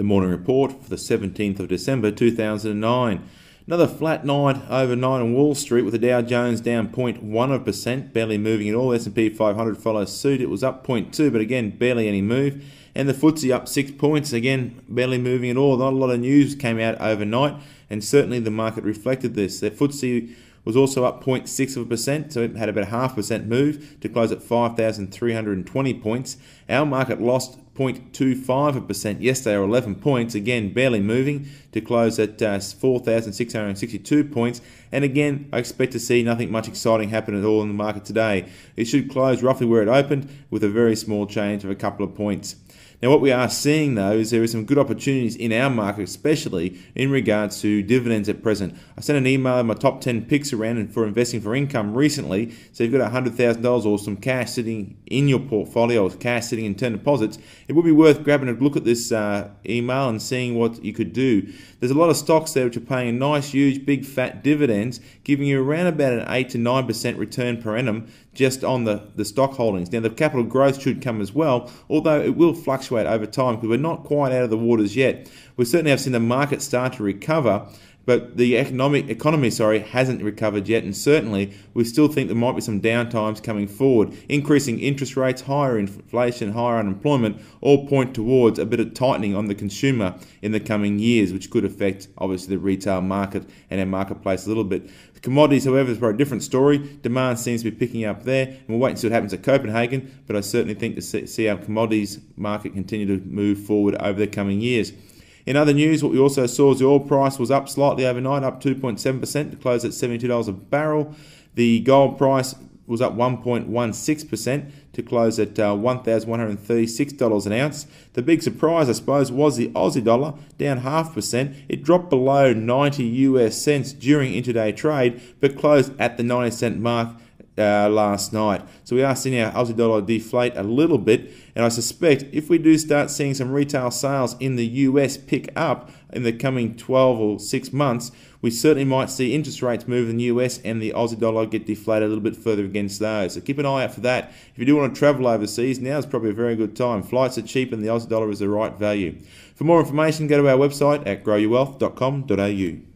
The morning report for the 17th of December 2009. Another flat night overnight on Wall Street with the Dow Jones down 0.1%, barely moving at all. The S&P 500 follows suit. It was up 0.2, but again, barely any move. And the FTSE up 6 points, again, barely moving at all. Not a lot of news came out overnight, and certainly the market reflected this. The FTSE was also up 0.6%, so it had about a 0.5% move to close at 5,320 points. Our market lost 0.25% yesterday, or 11 points, again barely moving to close at 4,662 points. And again, I expect to see nothing much exciting happen at all in the market today. It should close roughly where it opened, with a very small change of a couple of points. Now, what we are seeing, though, is there are some good opportunities in our market, especially in regards to dividends at present. I sent an email of my top 10 picks around and for investing for income recently. So if you've got $100,000 or some cash sitting in your portfolio, or cash sitting in term deposits, it would be worth grabbing a look at this email and seeing what you could do. There's a lot of stocks there which are paying nice, huge, big, fat dividends, giving you around about an 8 to 9% return per annum just on the stock holdings. Now, the capital growth should come as well, although it will fluctuate over time because we're not quite out of the waters yet. We certainly have seen the market start to recover, but the economy hasn't recovered yet, and certainly we still think there might be some downtimes coming forward. Increasing interest rates, higher inflation, higher unemployment all point towards a bit of tightening on the consumer in the coming years, which could affect obviously the retail market and our marketplace a little bit. The commodities, however, is for a different story. Demand seems to be picking up there, and we'll wait and see what happens at Copenhagen, but I certainly think to see our commodities market continue to move forward over the coming years. In other news, what we also saw is the oil price was up slightly overnight, up 2.7% to close at $72 a barrel. The gold price was up 1.16% to close at $1,136 an ounce. The big surprise, I suppose, was the Aussie dollar, down 0.5%. It dropped below 90 US cents during intraday trade, but closed at the 90-cent mark last night. So we are seeing our Aussie dollar deflate a little bit, and I suspect if we do start seeing some retail sales in the US pick up in the coming 12 or 6 months, we certainly might see interest rates move in the US and the Aussie dollar get deflated a little bit further against those. So keep an eye out for that. If you do want to travel overseas, now is probably a very good time. Flights are cheap and the Aussie dollar is the right value. For more information, go to our website at growyourwealth.com.au.